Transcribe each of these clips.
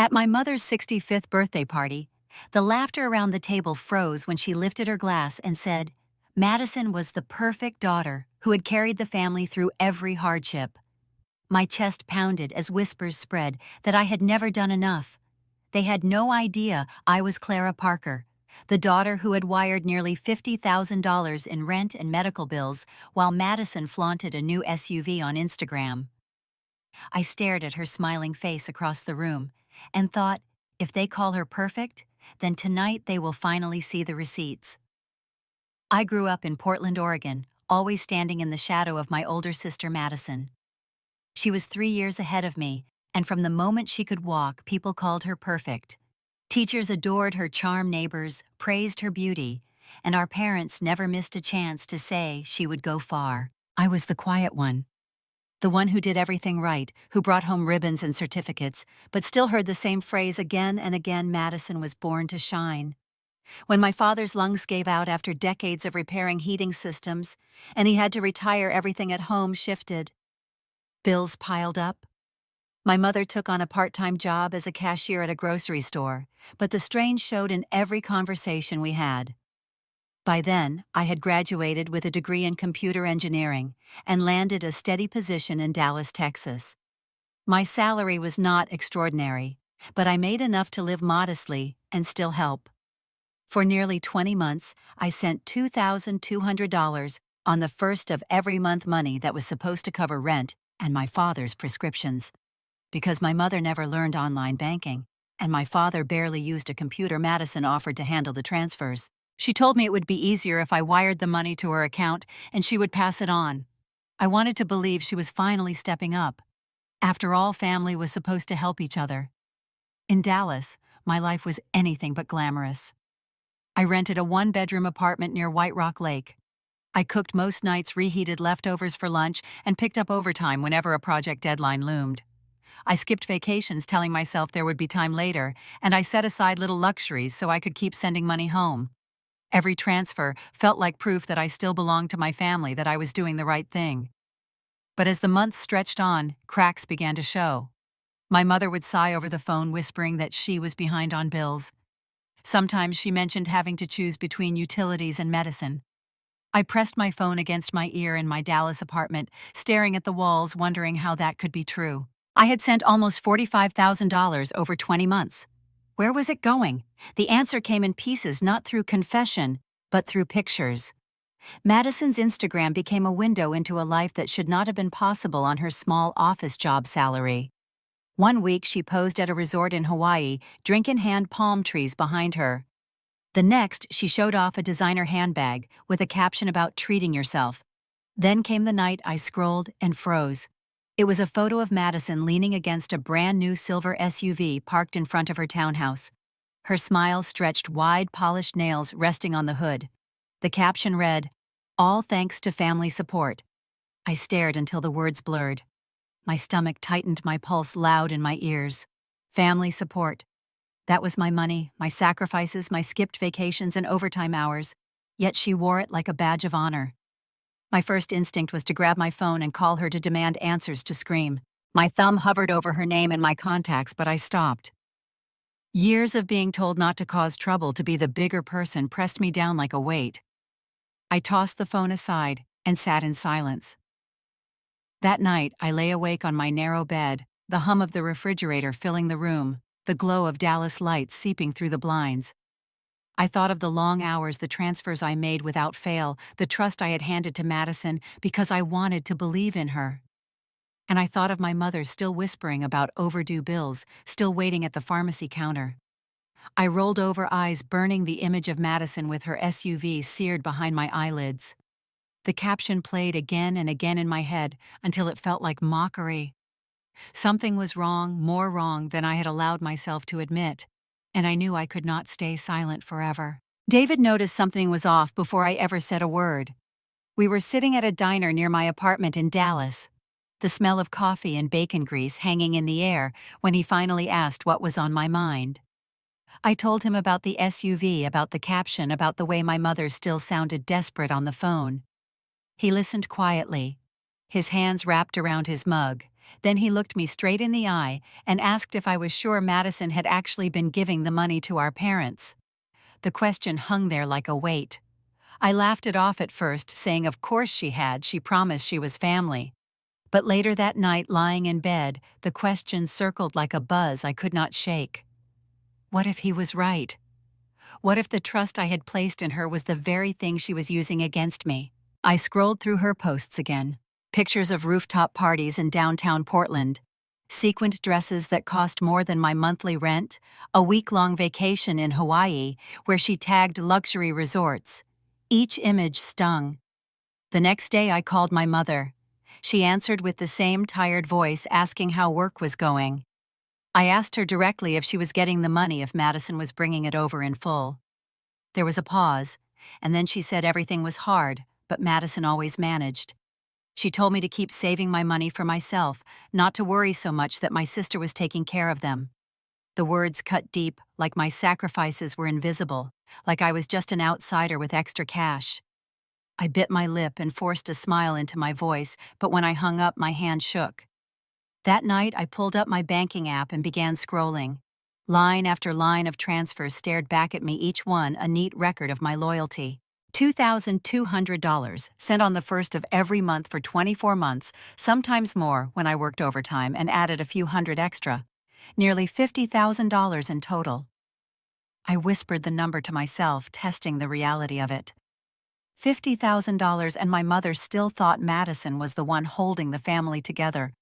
At my mother's 65th birthday party, the laughter around the table froze when she lifted her glass and said, Madison was the perfect daughter who had carried the family through every hardship. My chest pounded as whispers spread that I had never done enough. They had no idea I was Clara Parker, the daughter who had wired nearly $50,000 in rent and medical bills while Madison flaunted a new SUV on Instagram. I stared at her smiling face across the room and thought, if they call her perfect, then tonight they will finally see the receipts. I grew up in Portland, Oregon, always standing in the shadow of my older sister Madison. She was 3 years ahead of me, and from the moment she could walk, people called her perfect. Teachers adored her charm, neighbors praised her beauty, and our parents never missed a chance to say she would go far. I was the quiet one. The one who did everything right, who brought home ribbons and certificates, but still heard the same phrase again and again: Madison was born to shine. When my father's lungs gave out after decades of repairing heating systems, and he had to retire, everything at home shifted. Bills piled up. My mother took on a part-time job as a cashier at a grocery store, but the strain showed in every conversation we had. By then, I had graduated with a degree in computer engineering and landed a steady position in Dallas, Texas. My salary was not extraordinary, but I made enough to live modestly and still help. For nearly 20 months, I sent $2,200 on the first of every month money that was supposed to cover rent and my father's prescriptions. Because my mother never learned online banking, and my father barely used a computer, Madison offered to handle the transfers. She told me it would be easier if I wired the money to her account and she would pass it on. I wanted to believe she was finally stepping up. After all, family was supposed to help each other. In Dallas, my life was anything but glamorous. I rented a one-bedroom apartment near White Rock Lake. I cooked most nights, reheated leftovers for lunch, and picked up overtime whenever a project deadline loomed. I skipped vacations telling myself there would be time later, and I set aside little luxuries so I could keep sending money home. Every transfer felt like proof that I still belonged to my family, that I was doing the right thing. But as the months stretched on, cracks began to show. My mother would sigh over the phone, whispering that she was behind on bills. Sometimes she mentioned having to choose between utilities and medicine. I pressed my phone against my ear in my Dallas apartment, staring at the walls, wondering how that could be true. I had sent almost $45,000 over 20 months. Where was it going? The answer came in pieces, not through confession, but through pictures. Madison's Instagram became a window into a life that should not have been possible on her small office job salary. One week she posed at a resort in Hawaii, drink in hand, palm trees behind her. The next, she showed off a designer handbag with a caption about treating yourself. Then came the night I scrolled and froze. It was a photo of Madison leaning against a brand new silver SUV parked in front of her townhouse. Her smile stretched wide, polished nails resting on the hood. The caption read, "All thanks to family support." I stared until the words blurred. My stomach tightened, my pulse loud in my ears. Family support. That was my money, my sacrifices, my skipped vacations and overtime hours. Yet she wore it like a badge of honor. My first instinct was to grab my phone and call her, to demand answers, to scream. My thumb hovered over her name and my contacts, but I stopped. Years of being told not to cause trouble, to be the bigger person, pressed me down like a weight. I tossed the phone aside and sat in silence. That night, I lay awake on my narrow bed, the hum of the refrigerator filling the room, the glow of Dallas lights seeping through the blinds. I thought of the long hours, the transfers I made without fail, the trust I had handed to Madison because I wanted to believe in her. And I thought of my mother still whispering about overdue bills, still waiting at the pharmacy counter. I rolled over, eyes burning, the image of Madison with her SUV seared behind my eyelids. The caption played again and again in my head until it felt like mockery. Something was wrong, more wrong than I had allowed myself to admit, and I knew I could not stay silent forever. David noticed something was off before I ever said a word. We were sitting at a diner near my apartment in Dallas, the smell of coffee and bacon grease hanging in the air, when he finally asked what was on my mind. I told him about the SUV, about the caption, about the way my mother still sounded desperate on the phone. He listened quietly, his hands wrapped around his mug, Then he looked me straight in the eye and asked if I was sure Madison had actually been giving the money to our parents. The question hung there like a weight. I laughed it off at first, saying of course she had, she promised she was family. But later that night, lying in bed, the question circled like a buzz I could not shake. What if he was right? What if the trust I had placed in her was the very thing she was using against me? I scrolled through her posts again. Pictures of rooftop parties in downtown Portland, sequined dresses that cost more than my monthly rent, a week-long vacation in Hawaii where she tagged luxury resorts. Each image stung. The next day I called my mother. She answered with the same tired voice, asking how work was going. I asked her directly if she was getting the money, if Madison was bringing it over in full. There was a pause, and then she said everything was hard, but Madison always managed. She told me to keep saving my money for myself, not to worry so much that my sister was taking care of them. The words cut deep, like my sacrifices were invisible, like I was just an outsider with extra cash. I bit my lip and forced a smile into my voice, but when I hung up, my hand shook. That night, I pulled up my banking app and began scrolling. Line after line of transfers stared back at me, each one a neat record of my loyalty. $2,200, sent on the first of every month for 24 months, sometimes more when I worked overtime and added a few hundred extra. Nearly $50,000 in total. I whispered the number to myself, testing the reality of it. $50,000, and my mother still thought Madison was the one holding the family together.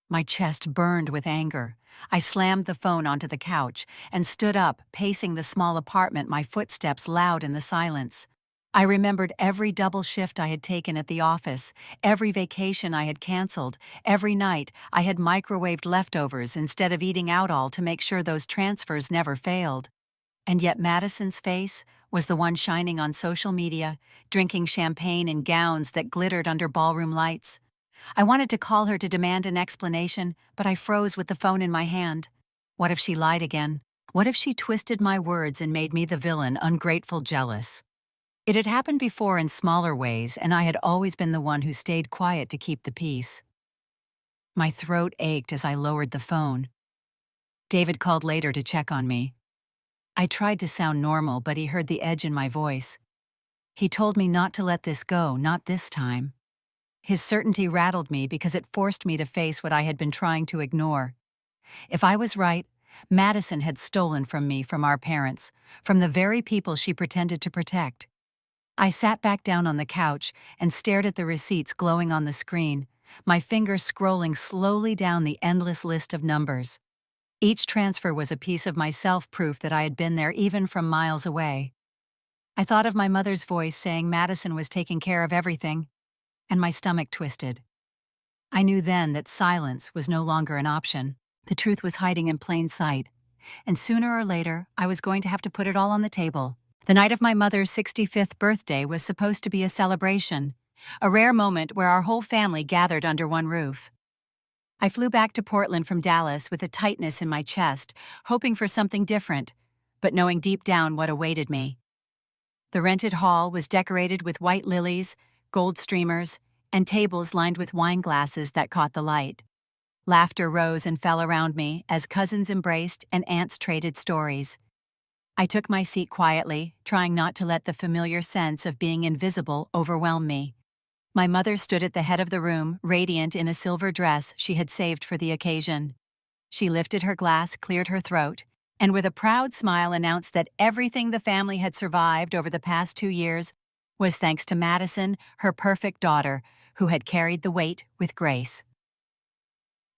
My chest burned with anger. I slammed the phone onto the couch and stood up, pacing the small apartment, my footsteps loud in the silence. I remembered every double shift I had taken at the office, every vacation I had canceled, every night I had microwaved leftovers instead of eating out all to make sure those transfers never failed. And yet Madison's face was the one shining on social media, drinking champagne in gowns that glittered under ballroom lights. I wanted to call her to demand an explanation, but I froze with the phone in my hand. What if she lied again? What if she twisted my words and made me the villain, ungrateful, jealous? It had happened before in smaller ways, and I had always been the one who stayed quiet to keep the peace. My throat ached as I lowered the phone. David called later to check on me. I tried to sound normal, but he heard the edge in my voice. He told me not to let this go, not this time. His certainty rattled me because it forced me to face what I had been trying to ignore. If I was right, Madison had stolen from me, from our parents, from the very people she pretended to protect. I sat back down on the couch and stared at the receipts glowing on the screen, my fingers scrolling slowly down the endless list of numbers. Each transfer was a piece of myself, proof that I had been there even from miles away. I thought of my mother's voice saying Madison was taking care of everything, and my stomach twisted. I knew then that silence was no longer an option. The truth was hiding in plain sight, and sooner or later I was going to have to put it all on the table. The night of my mother's 65th birthday was supposed to be a celebration, a rare moment where our whole family gathered under one roof. I flew back to Portland from Dallas with a tightness in my chest, hoping for something different, but knowing deep down what awaited me. The rented hall was decorated with white lilies, gold streamers, and tables lined with wine glasses that caught the light. Laughter rose and fell around me as cousins embraced and aunts traded stories. I took my seat quietly, trying not to let the familiar sense of being invisible overwhelm me. My mother stood at the head of the room, radiant in a silver dress she had saved for the occasion. She lifted her glass, cleared her throat, and with a proud smile announced that everything the family had survived over the past 2 years was thanks to Madison, her perfect daughter, who had carried the weight with grace.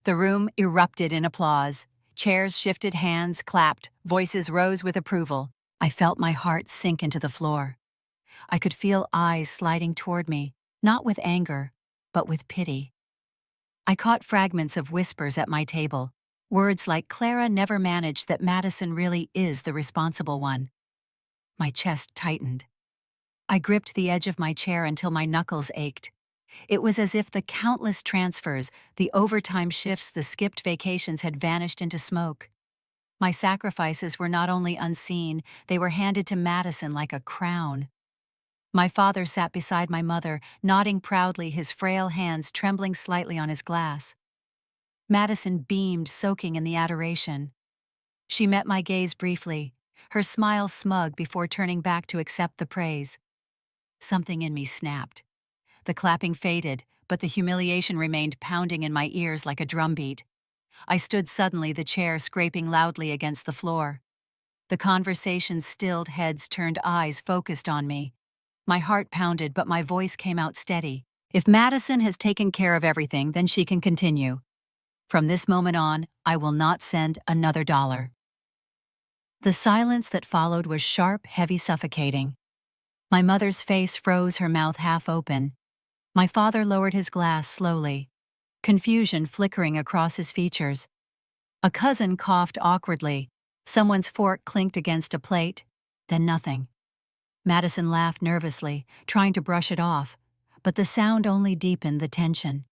The room erupted in applause. Chairs shifted, hands clapped, voices rose with approval. I felt my heart sink into the floor. I could feel eyes sliding toward me, not with anger, but with pity. I caught fragments of whispers at my table, words like Clara never managed, that Madison really is the responsible one. My chest tightened. I gripped the edge of my chair until my knuckles ached. It was as if the countless transfers, the overtime shifts, the skipped vacations had vanished into smoke. My sacrifices were not only unseen, they were handed to Madison like a crown. My father sat beside my mother, nodding proudly, his frail hands trembling slightly on his glass. Madison beamed, soaking in the adoration. She met my gaze briefly, her smile smug before turning back to accept the praise. Something in me snapped. The clapping faded, but the humiliation remained pounding in my ears like a drumbeat. I stood suddenly, the chair scraping loudly against the floor. The conversation stilled, heads turned, eyes focused on me. My heart pounded, but my voice came out steady. If Madison has taken care of everything, then she can continue. From this moment on, I will not send another dollar. The silence that followed was sharp, heavy, suffocating. My mother's face froze, her mouth half open. My father lowered his glass slowly, confusion flickering across his features. A cousin coughed awkwardly. Someone's fork clinked against a plate. Then nothing. Madison laughed nervously, trying to brush it off, but the sound only deepened the tension.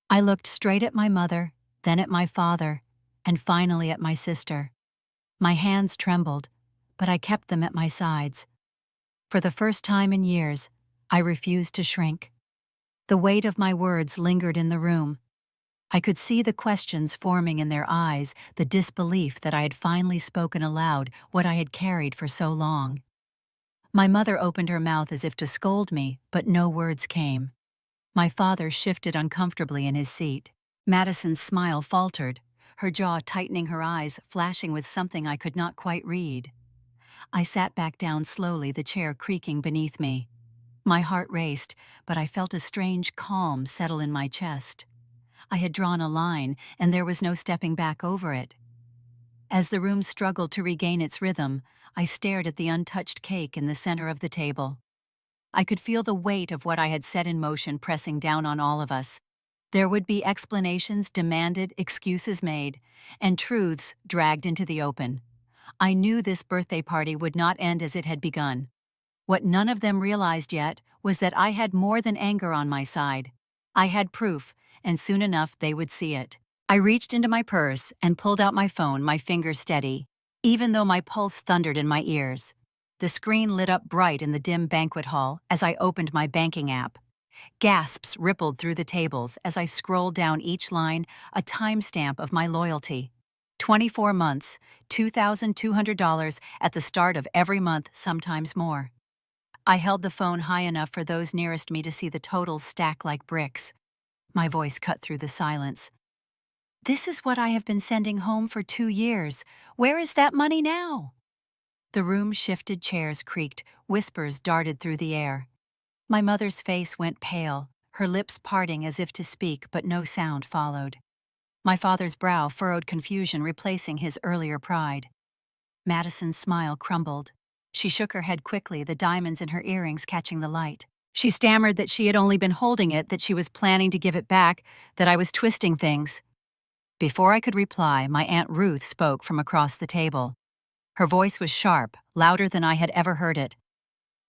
I looked straight at my mother, then at my father, and finally at my sister. My hands trembled, but I kept them at my sides. For the first time in years, I refused to shrink. The weight of my words lingered in the room. I could see the questions forming in their eyes, the disbelief that I had finally spoken aloud what I had carried for so long. My mother opened her mouth as if to scold me, but no words came. My father shifted uncomfortably in his seat. Madison's smile faltered, her jaw tightening, her eyes flashing with something I could not quite read. I sat back down slowly, the chair creaking beneath me. My heart raced, but I felt a strange calm settle in my chest. I had drawn a line, and there was no stepping back over it. As the room struggled to regain its rhythm, I stared at the untouched cake in the center of the table. I could feel the weight of what I had set in motion pressing down on all of us. There would be explanations demanded, excuses made, and truths dragged into the open. I knew this birthday party would not end as it had begun. What none of them realized yet was that I had more than anger on my side. I had proof, and soon enough they would see it. I reached into my purse and pulled out my phone, my fingers steady, even though my pulse thundered in my ears. The screen lit up bright in the dim banquet hall as I opened my banking app. Gasps rippled through the tables as I scrolled down each line, a timestamp of my loyalty. 24 months, $2,200 at the start of every month, sometimes more. I held the phone high enough for those nearest me to see the totals stack like bricks. My voice cut through the silence. This is what I have been sending home for 2 years. Where is that money now? The room shifted, chairs creaked, whispers darted through the air. My mother's face went pale, her lips parting as if to speak, but no sound followed. My father's brow furrowed confusion, replacing his earlier pride. Madison's smile crumbled. She shook her head quickly, the diamonds in her earrings catching the light. She stammered that she had only been holding it, that she was planning to give it back, that I was twisting things. Before I could reply, my Aunt Ruth spoke from across the table. Her voice was sharp, louder than I had ever heard it.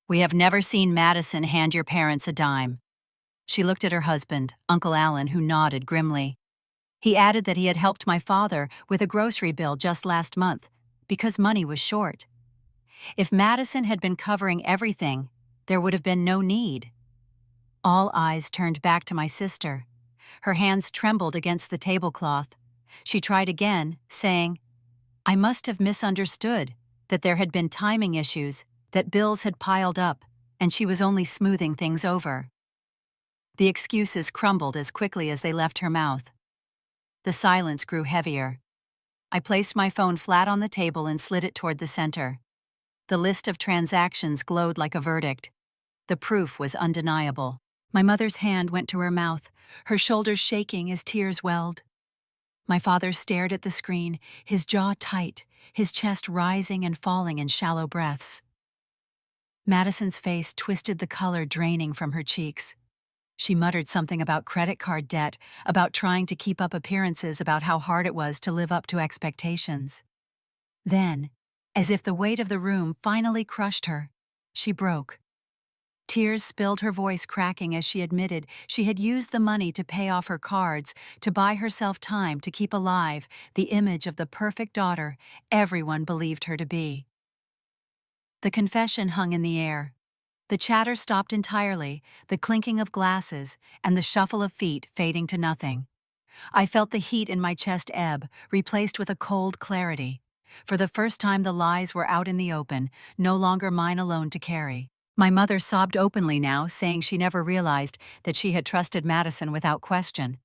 We have never seen Madison hand your parents a dime. She looked at her husband, Uncle Allen, who nodded grimly. He added that he had helped my father with a grocery bill just last month, because money was short. If Madison had been covering everything, there would have been no need. All eyes turned back to my sister. Her hands trembled against the tablecloth. She tried again, saying, I must have misunderstood, that there had been timing issues, that bills had piled up, and she was only smoothing things over. The excuses crumbled as quickly as they left her mouth. The silence grew heavier. I placed my phone flat on the table and slid it toward the center. The list of transactions glowed like a verdict. The proof was undeniable. My mother's hand went to her mouth, her shoulders shaking as tears welled. My father stared at the screen, his jaw tight, his chest rising and falling in shallow breaths. Madison's face twisted, the color draining from her cheeks. She muttered something about credit card debt, about trying to keep up appearances, about how hard it was to live up to expectations. Then, as if the weight of the room finally crushed her, she broke. Tears spilled, her voice cracking as she admitted she had used the money to pay off her cards, to buy herself time to keep alive the image of the perfect daughter everyone believed her to be. The confession hung in the air. The chatter stopped entirely, the clinking of glasses and the shuffle of feet fading to nothing. I felt the heat in my chest ebb, replaced with a cold clarity. For the first time, the lies were out in the open, no longer mine alone to carry. My mother sobbed openly now, saying she never realized that she had trusted Madison without question.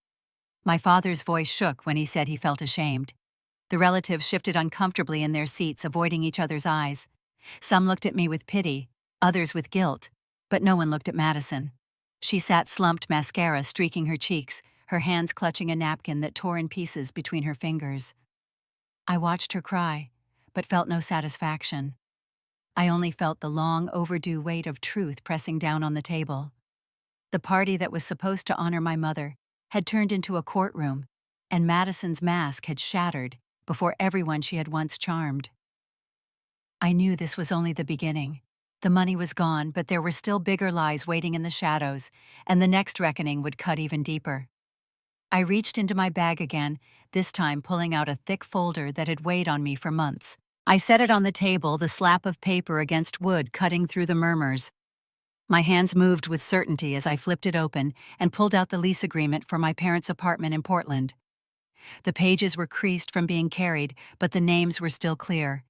My father's voice shook when he said he felt ashamed. The relatives shifted uncomfortably in their seats, avoiding each other's eyes. Some looked at me with pity, others with guilt, but no one looked at Madison. She sat slumped, mascara streaking her cheeks, her hands clutching a napkin that tore in pieces between her fingers. I watched her cry, but felt no satisfaction. I only felt the long overdue weight of truth pressing down on the table. The party that was supposed to honor my mother had turned into a courtroom, and Madison's mask had shattered before everyone she had once charmed. I knew this was only the beginning. The money was gone, but there were still bigger lies waiting in the shadows, and the next reckoning would cut even deeper. I reached into my bag again, this time pulling out a thick folder that had weighed on me for months. I set it on the table, the slap of paper against wood cutting through the murmurs. My hands moved with certainty as I flipped it open and pulled out the lease agreement for my parents' apartment in Portland. The pages were creased from being carried, but the names were still clear.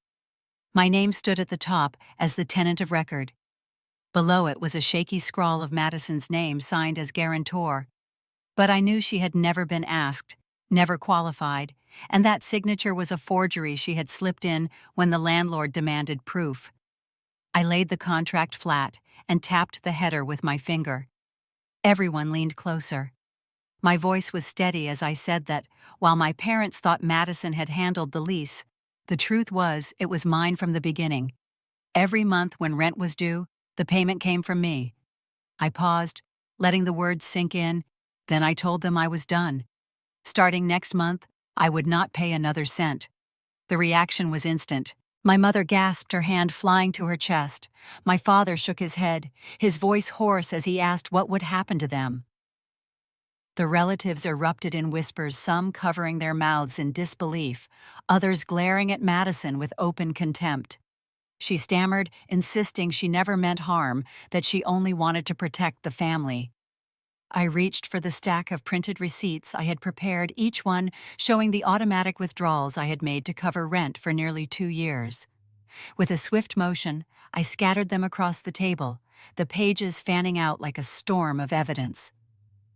My name stood at the top as the tenant of record. Below it was a shaky scrawl of Madison's name signed as guarantor. But I knew she had never been asked, never qualified, and that signature was a forgery she had slipped in when the landlord demanded proof. I laid the contract flat and tapped the header with my finger. Everyone leaned closer. My voice was steady as I said that, while my parents thought Madison had handled the lease, the truth was it was mine from the beginning. Every month when rent was due, the payment came from me. I paused, letting the words sink in, then I told them I was done. Starting next month, I would not pay another cent. The reaction was instant. My mother gasped, her hand flying to her chest. My father shook his head, his voice hoarse as he asked what would happen to them. The relatives erupted in whispers, some covering their mouths in disbelief, others glaring at Madison with open contempt. She stammered, insisting she never meant harm, that she only wanted to protect the family. I reached for the stack of printed receipts I had prepared, each one showing the automatic withdrawals I had made to cover rent for nearly 2 years. With a swift motion, I scattered them across the table, the pages fanning out like a storm of evidence.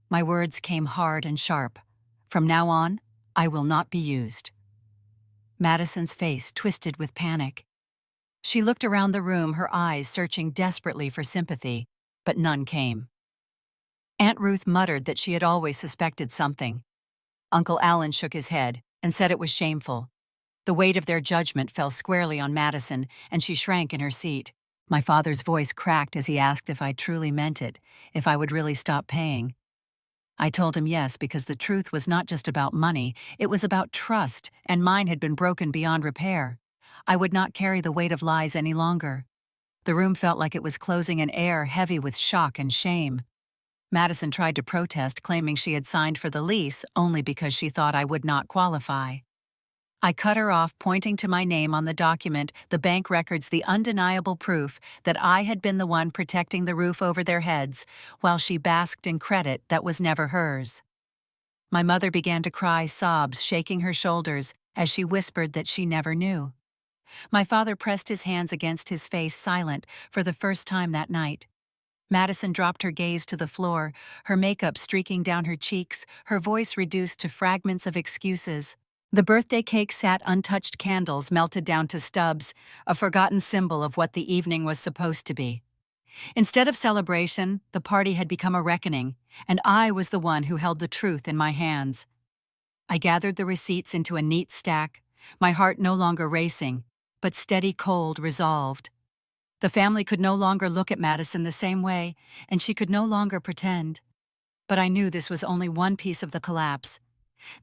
My words came hard and sharp. From now on, I will not be used. Madison's face twisted with panic. She looked around the room, her eyes searching desperately for sympathy, but none came. Aunt Ruth muttered that she had always suspected something. Uncle Alan shook his head and said it was shameful. The weight of their judgment fell squarely on Madison, and she shrank in her seat. My father's voice cracked as he asked if I truly meant it, if I would really stop paying. I told him yes, because the truth was not just about money, it was about trust, and mine had been broken beyond repair. I would not carry the weight of lies any longer. The room felt like it was closing in air heavy with shock and shame. Madison tried to protest, claiming she had signed for the lease only because she thought I would not qualify. I cut her off, pointing to my name on the document, the bank records, the undeniable proof that I had been the one protecting the roof over their heads, while she basked in credit that was never hers. My mother began to cry, sobs shaking her shoulders as she whispered that she never knew. My father pressed his hands against his face, silent, for the first time that night. Madison dropped her gaze to the floor, her makeup streaking down her cheeks, her voice reduced to fragments of excuses. The birthday cake sat untouched, candles melted down to stubs, a forgotten symbol of what the evening was supposed to be. Instead of celebration, the party had become a reckoning, and I was the one who held the truth in my hands. I gathered the receipts into a neat stack, my heart no longer racing, but steady, cold, resolved. The family could no longer look at Madison the same way, and she could no longer pretend. But I knew this was only one piece of the collapse.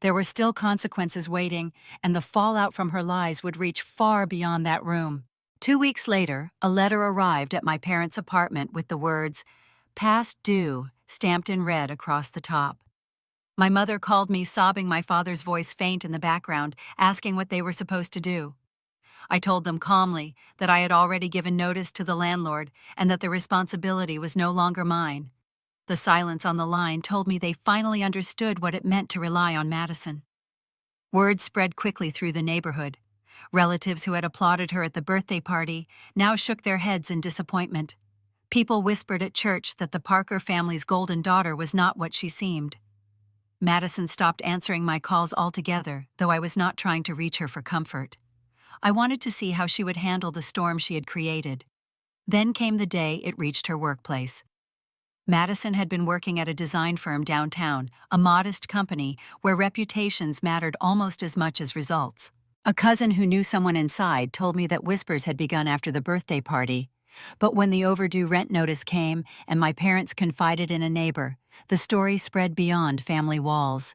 There were still consequences waiting, and the fallout from her lies would reach far beyond that room. 2 weeks later, a letter arrived at my parents' apartment with the words, "Past due," stamped in red across the top. My mother called me, sobbing, my father's voice faint in the background, asking what they were supposed to do. I told them calmly that I had already given notice to the landlord and that the responsibility was no longer mine. The silence on the line told me they finally understood what it meant to rely on Madison. Word spread quickly through the neighborhood. Relatives who had applauded her at the birthday party now shook their heads in disappointment. People whispered at church that the Parker family's golden daughter was not what she seemed. Madison stopped answering my calls altogether, though I was not trying to reach her for comfort. I wanted to see how she would handle the storm she had created. Then came the day it reached her workplace. Madison had been working at a design firm downtown, a modest company where reputations mattered almost as much as results. A cousin who knew someone inside told me that whispers had begun after the birthday party. But when the overdue rent notice came and my parents confided in a neighbor, the story spread beyond family walls.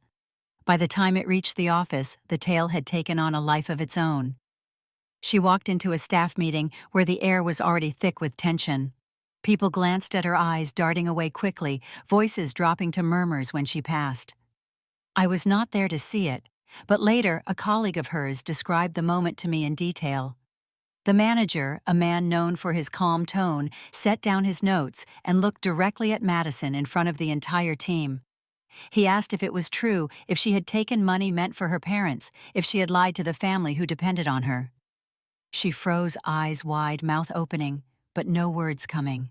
By the time it reached the office, the tale had taken on a life of its own. She walked into a staff meeting where the air was already thick with tension. People glanced at her eyes, darting away quickly, voices dropping to murmurs when she passed. I was not there to see it, but later a colleague of hers described the moment to me in detail. The manager, a man known for his calm tone, set down his notes and looked directly at Madison in front of the entire team. He asked if it was true, if she had taken money meant for her parents, if she had lied to the family who depended on her. She froze, eyes wide, mouth opening, but no words coming.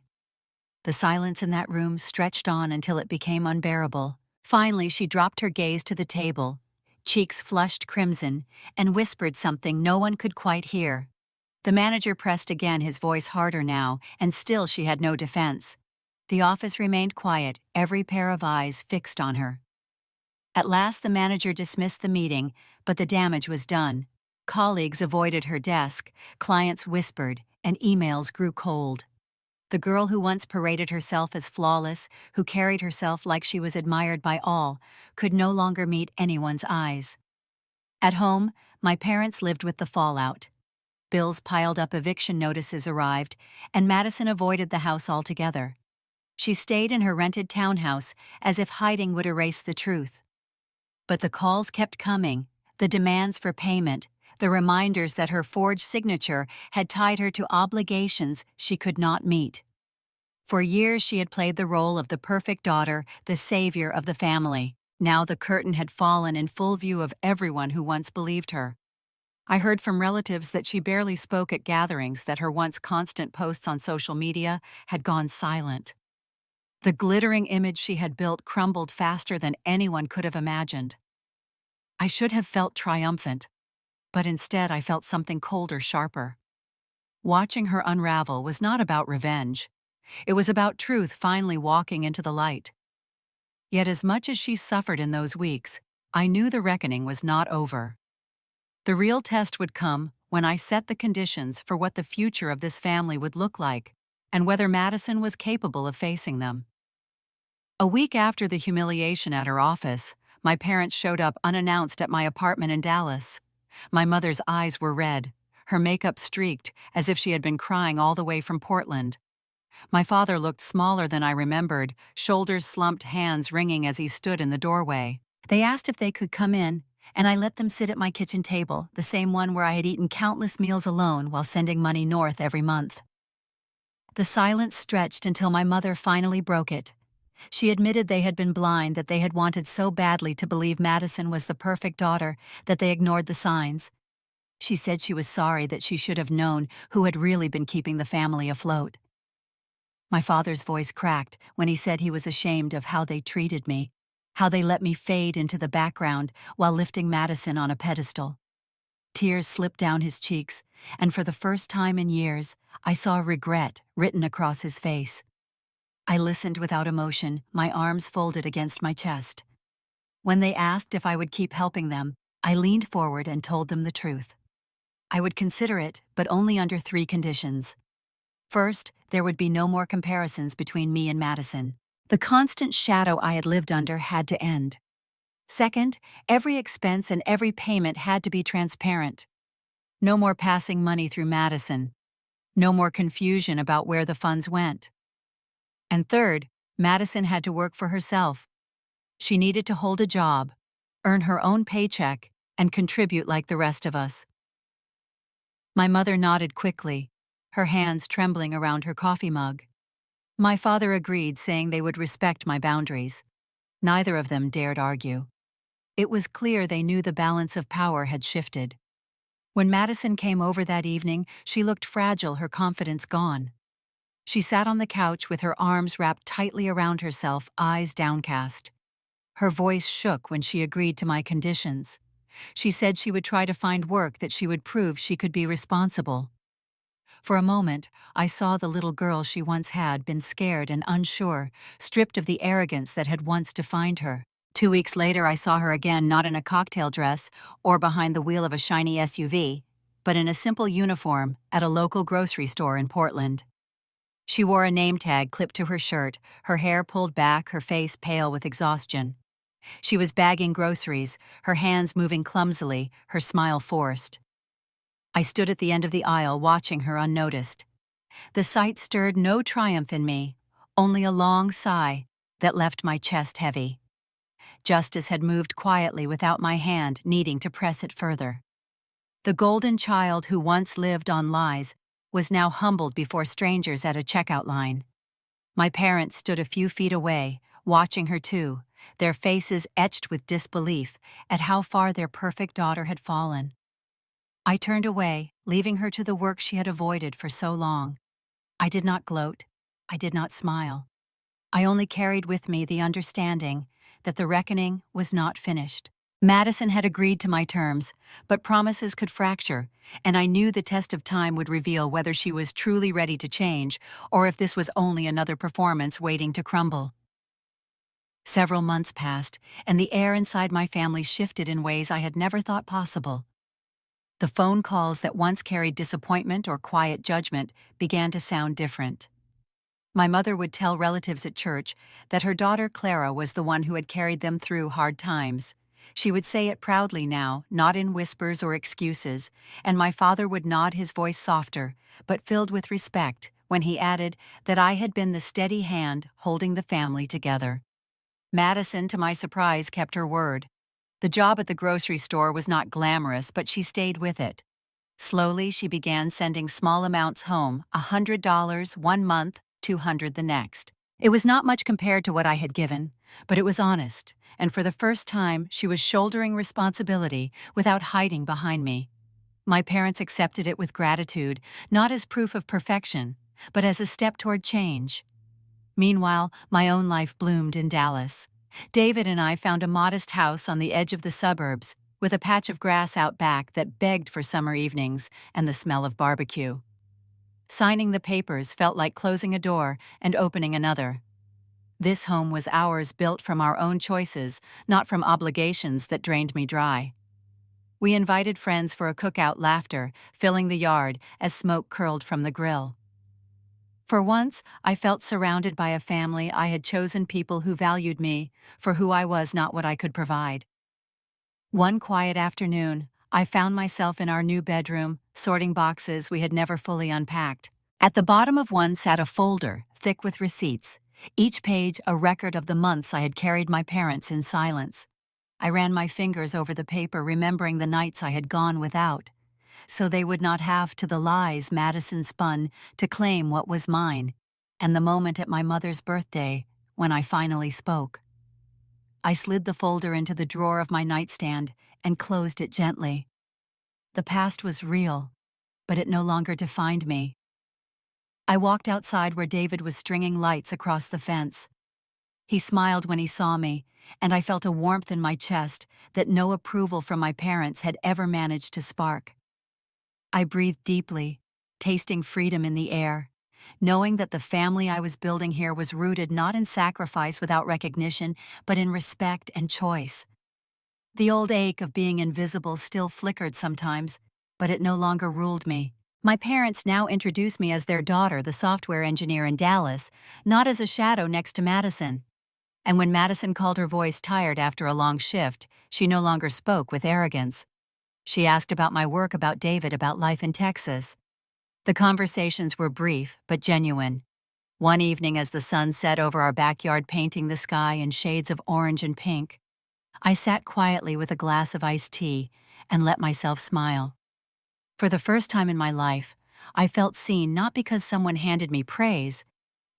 The silence in that room stretched on until it became unbearable. Finally, she dropped her gaze to the table, cheeks flushed crimson, and whispered something no one could quite hear. The manager pressed again, his voice harder now, and still she had no defense. The office remained quiet, every pair of eyes fixed on her. At last the manager dismissed the meeting, but the damage was done. Colleagues avoided her desk, clients whispered, and emails grew cold. The girl who once paraded herself as flawless, who carried herself like she was admired by all, could no longer meet anyone's eyes. At home, my parents lived with the fallout. Bills piled up, eviction notices arrived, and Madison avoided the house altogether. She stayed in her rented townhouse as if hiding would erase the truth. But the calls kept coming, the demands for payment, the reminders that her forged signature had tied her to obligations she could not meet. For years she had played the role of the perfect daughter, the savior of the family. Now the curtain had fallen in full view of everyone who once believed her. I heard from relatives that she barely spoke at gatherings, that her once constant posts on social media had gone silent. The glittering image she had built crumbled faster than anyone could have imagined. I should have felt triumphant, but instead I felt something colder, sharper. Watching her unravel was not about revenge. It was about truth finally walking into the light. Yet as much as she suffered in those weeks, I knew the reckoning was not over. The real test would come when I set the conditions for what the future of this family would look like, and whether Madison was capable of facing them. A week after the humiliation at her office, my parents showed up unannounced at my apartment in Dallas. My mother's eyes were red, her makeup streaked, as if she had been crying all the way from Portland. My father looked smaller than I remembered, shoulders slumped, hands wringing as he stood in the doorway. They asked if they could come in, and I let them sit at my kitchen table, the same one where I had eaten countless meals alone while sending money north every month. The silence stretched until my mother finally broke it. She admitted they had been blind, that they had wanted so badly to believe Madison was the perfect daughter that they ignored the signs. She said she was sorry, that she should have known who had really been keeping the family afloat. My father's voice cracked when he said he was ashamed of how they treated me, how they let me fade into the background while lifting Madison on a pedestal. Tears slipped down his cheeks, and for the first time in years, I saw regret written across his face. I listened without emotion, my arms folded against my chest. When they asked if I would keep helping them, I leaned forward and told them the truth. I would consider it, but only under 3 conditions. First, there would be no more comparisons between me and Madison. The constant shadow I had lived under had to end. Second, every expense and every payment had to be transparent. No more passing money through Madison. No more confusion about where the funds went. And third, Madison had to work for herself. She needed to hold a job, earn her own paycheck, and contribute like the rest of us. My mother nodded quickly, her hands trembling around her coffee mug. My father agreed, saying they would respect my boundaries. Neither of them dared argue. It was clear they knew the balance of power had shifted. When Madison came over that evening, she looked fragile, her confidence gone. She sat on the couch with her arms wrapped tightly around herself, eyes downcast. Her voice shook when she agreed to my conditions. She said she would try to find work that she would prove she could be responsible. For a moment, I saw the little girl she once had been, scared and unsure, stripped of the arrogance that had once defined her. 2 weeks later, I saw her again, not in a cocktail dress or behind the wheel of a shiny SUV, but in a simple uniform at a local grocery store in Portland. She wore a name tag clipped to her shirt, her hair pulled back, her face pale with exhaustion. She was bagging groceries, her hands moving clumsily, her smile forced. I stood at the end of the aisle watching her unnoticed. The sight stirred no triumph in me, only a long sigh that left my chest heavy. Justice had moved quietly without my hand needing to press it further. The golden child who once lived on lies was now humbled before strangers at a checkout line. My parents stood a few feet away, watching her too, their faces etched with disbelief at how far their perfect daughter had fallen. I turned away, leaving her to the work she had avoided for so long. I did not gloat. I did not smile. I only carried with me the understanding that the reckoning was not finished. Madison had agreed to my terms, but promises could fracture, and I knew the test of time would reveal whether she was truly ready to change or if this was only another performance waiting to crumble. Several months passed, and the air inside my family shifted in ways I had never thought possible. The phone calls that once carried disappointment or quiet judgment began to sound different. My mother would tell relatives at church that her daughter Clara was the one who had carried them through hard times. She would say it proudly now, not in whispers or excuses, and my father would nod, his voice softer, but filled with respect, when he added that I had been the steady hand holding the family together. Madison, to my surprise, kept her word. The job at the grocery store was not glamorous, but she stayed with it. Slowly, she began sending small amounts home, $100 one month, $200 the next. It was not much compared to what I had given, but it was honest, and for the first time, she was shouldering responsibility without hiding behind me. My parents accepted it with gratitude, not as proof of perfection, but as a step toward change. Meanwhile, my own life bloomed in Dallas. David and I found a modest house on the edge of the suburbs, with a patch of grass out back that begged for summer evenings and the smell of barbecue. Signing the papers felt like closing a door and opening another. This home was ours, built from our own choices, not from obligations that drained me dry. We invited friends for a cookout, laughter filling the yard as smoke curled from the grill. For once, I felt surrounded by a family. I had chosen people who valued me for who I was, not what I could provide. One quiet afternoon, I found myself in our new bedroom, sorting boxes we had never fully unpacked. At the bottom of one sat a folder, thick with receipts, each page a record of the months I had carried my parents in silence. I ran my fingers over the paper, remembering the nights I had gone without, so they would not have to the lies Madison spun to claim what was mine, and the moment at my mother's birthday when I finally spoke. I slid the folder into the drawer of my nightstand and closed it gently. The past was real, but it no longer defined me. I walked outside where David was stringing lights across the fence. He smiled when he saw me, and I felt a warmth in my chest that no approval from my parents had ever managed to spark. I breathed deeply, tasting freedom in the air, knowing that the family I was building here was rooted not in sacrifice without recognition, but in respect and choice. The old ache of being invisible still flickered sometimes, but it no longer ruled me. My parents now introduced me as their daughter, the software engineer in Dallas, not as a shadow next to Madison. And when Madison called her voice tired after a long shift, she no longer spoke with arrogance. She asked about my work, about David, about life in Texas. The conversations were brief but genuine. One evening, as the sun set over our backyard, painting the sky in shades of orange and pink, I sat quietly with a glass of iced tea and let myself smile. For the first time in my life, I felt seen, not because someone handed me praise,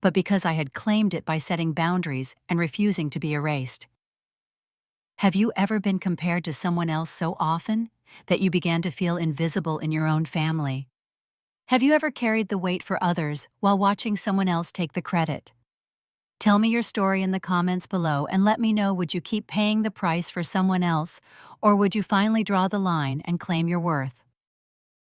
but because I had claimed it by setting boundaries and refusing to be erased. Have you ever been compared to someone else so often that you began to feel invisible in your own family? Have you ever carried the weight for others while watching someone else take the credit? Tell me your story in the comments below and let me know, would you keep paying the price for someone else, or would you finally draw the line and claim your worth?